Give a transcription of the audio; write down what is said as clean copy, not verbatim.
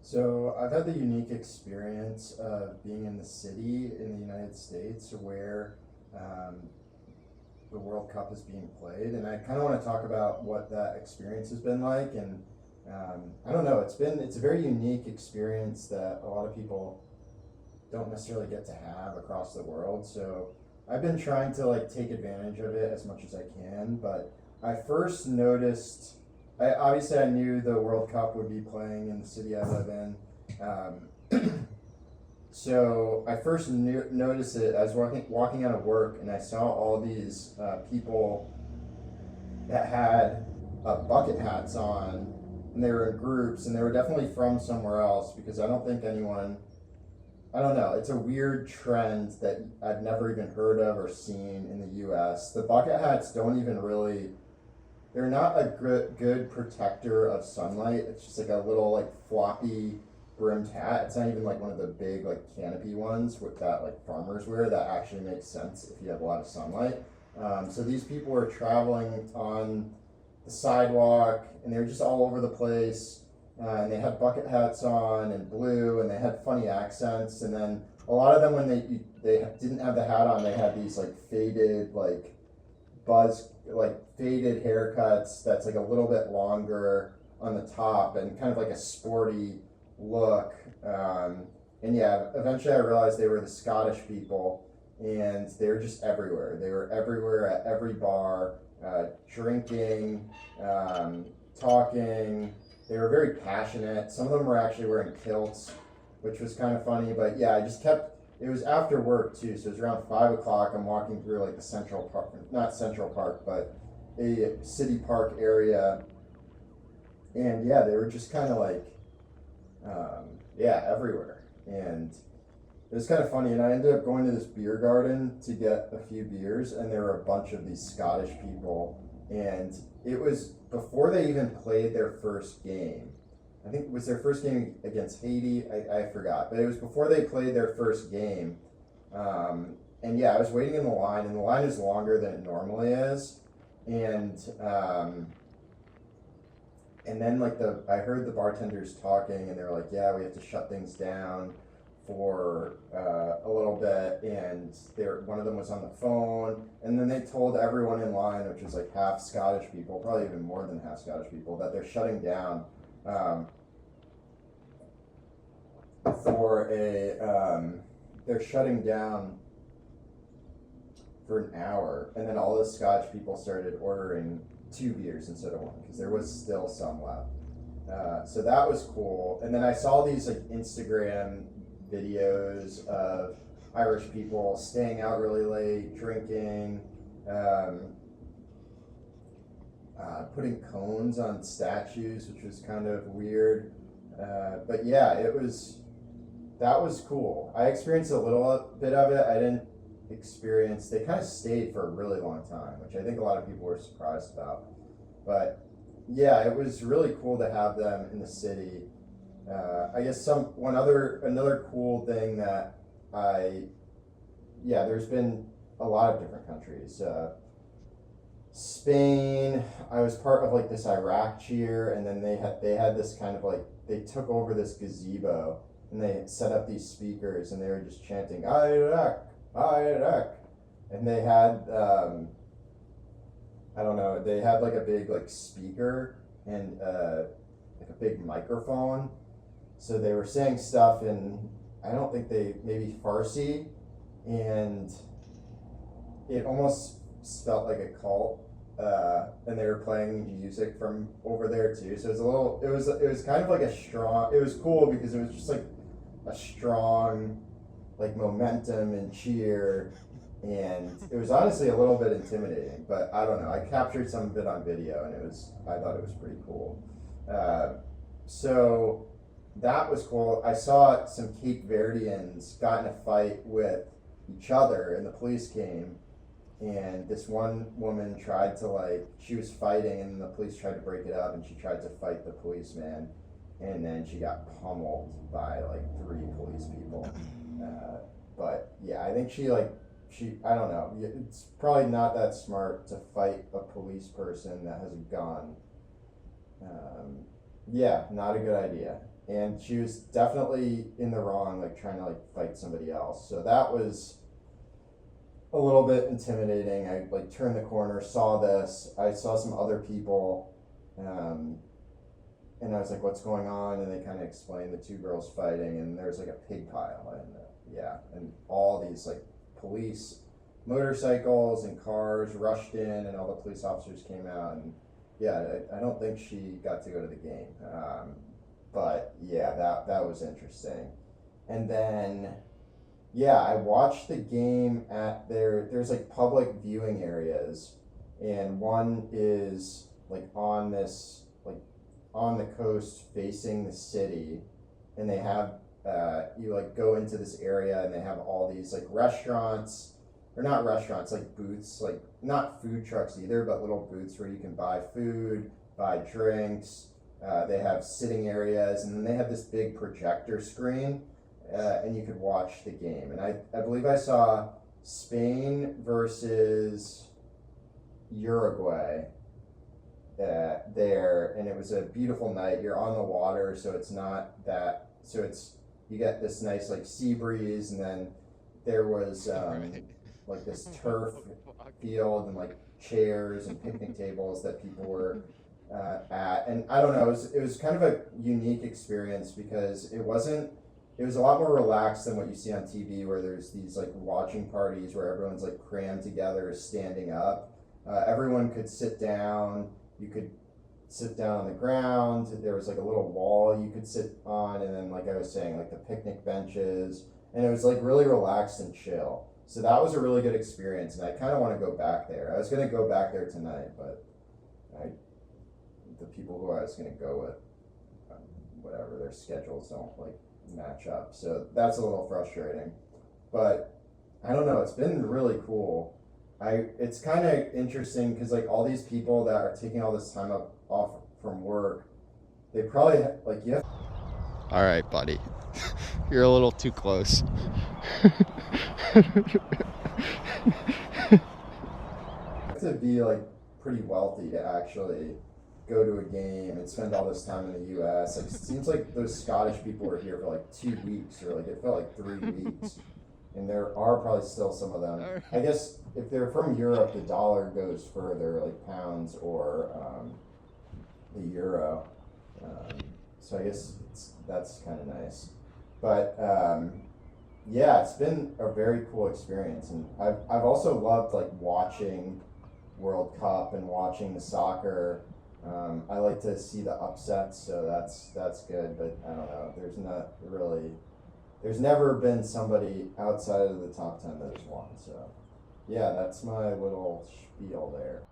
So I've had the unique experience of being in the city in the United States where um, the World Cup is being played, and I kind of want to talk about what that experience has been like. And I don't know, it's a very unique experience that a lot of people don't necessarily get to have across the world. So I've been trying to like take advantage of it as much as I can, but I first noticed. Obviously, I knew the World Cup would be playing in the city I live in. So I first noticed it. I was walking out of work, and I saw all these people that had bucket hats on, and they were in groups, and they were definitely from somewhere else because I don't think anyone. I don't know. It's a weird trend that I've never even heard of or seen in the U.S. The bucket hats don't even really. They're not a good protector of sunlight. It's just like a little like floppy brimmed hat. It's not even like one of the big like canopy ones with that like farmers wear that actually makes sense if you have a lot of sunlight. So these people were traveling on the sidewalk and they were just all over the place. And they had bucket hats on and blue, and they had funny accents. And then a lot of them, when they didn't have the hat on, they had these like faded faded haircuts that's like a little bit longer on the top and kind of like a sporty look. And yeah, eventually I realized they were the Scottish people, and they were just everywhere. They were everywhere at every bar, drinking, talking. They were very passionate. Some of them were actually wearing kilts, which was kind of funny. But yeah, I just kept. It was after work too, so it was around 5 o'clock. I'm walking through like the Central Park, not Central Park, but a city park area, and yeah, they were just kind of like, yeah, everywhere. And it was kind of funny. And I ended up going to this beer garden to get a few beers, and there were a bunch of these Scottish people, and it was before they even played their first game. I think it was their first game against Haiti. I forgot, but it was before they played their first game. And yeah, I was waiting in the line, and the line is longer than it normally is. And and then I heard the bartenders talking, and they were like, "Yeah, we have to shut things down for a little bit." And one of them was on the phone, and then they told everyone in line, which was like half Scottish people, probably even more than half Scottish people, that they're shutting down for a they're shutting down for an hour, and then all the Scottish people started ordering 2 beers instead of one because there was still some left. So that was cool. And then I saw these like Instagram videos of Irish people staying out really late, drinking, putting cones on statues, which was kind of weird. But yeah, that was cool. I experienced a little bit of it. I didn't experience. They kind of stayed for a really long time, which I think a lot of people were surprised about. But yeah, it was really cool to have them in the city. I guess another cool thing that there's been a lot of different countries. Spain, I was part of like this Iraq cheer, and then they had this kind of like they took over this gazebo, and they set up these speakers, and they were just chanting Iraq, Iraq, and they had I don't know, they had like a big like speaker and like a big microphone, so they were saying stuff in, I don't think maybe Farsi, and it almost felt like a cult. And they were playing music from over there too, so it was kind of like it was cool because it was just like a strong like momentum and cheer, and it was honestly a little bit intimidating, but I don't know, I captured some of it on video, and I thought it was pretty cool. So that was cool. I saw some Cape Verdeans got in a fight with each other, and the police came, and this one woman tried to she was fighting, and the police tried to break it up, and she tried to fight the policeman, and then she got pummeled by like 3 police people. But yeah, I think she I don't know, it's probably not that smart to fight a police person that has a gun. Yeah, not a good idea. and she was definitely in the wrong, like trying to like fight somebody else. So that was a little bit intimidating. I like turned the corner, saw this. I saw some other people, and I was like, "What's going on?" And they kind of explained the two girls fighting, and there's like a pig pile, and yeah, and all these like police motorcycles and cars rushed in, and all the police officers came out, and yeah, I don't think she got to go to the game, but yeah, that was interesting, and then yeah, I watched the game at there's like public viewing areas, and one is like on this like on the coast facing the city, and they have you like go into this area and they have all these like restaurants, or not restaurants, like booths, like not food trucks either, but little booths where you can buy food, buy drinks. They have sitting areas, and then they have this big projector screen, and you could watch the game. And I believe I saw Spain versus Uruguay there, and it was a beautiful night. You're on the water, so it's not that. So it's you get this nice like sea breeze, and then there was like this turf field and like chairs and picnic tables that people were at, and I don't know. It was kind of a unique experience because it wasn't. It was a lot more relaxed than what you see on TV, where there's these like watching parties where everyone's like crammed together, standing up. Everyone could sit down. You could sit down on the ground. There was like a little wall you could sit on, and then like I was saying, like the picnic benches, and it was like really relaxed and chill. So that was a really good experience, and I kind of want to go back there. I was gonna go back there tonight, but the people who I was gonna go with, whatever, their schedules don't like match up. So that's a little frustrating, but I don't know. It's been really cool. It's kind of interesting because like all these people that are taking all this time off from work, they probably like you have. All right, buddy. You're a little too close. To be like pretty wealthy to actually go to a game and spend all this time in the U.S. Like, it seems like those Scottish people were here for like 2 weeks, or like it felt like 3 weeks, and there are probably still some of them. I guess if they're from Europe, the dollar goes further, like pounds or the euro. So I guess that's kind of nice, but yeah, it's been a very cool experience, and I've also loved like watching World Cup and watching the soccer. I like to see the upsets, so that's good. But I don't know. There's not really. There's never been somebody outside of the top 10 that has won. So, yeah, that's my little spiel there.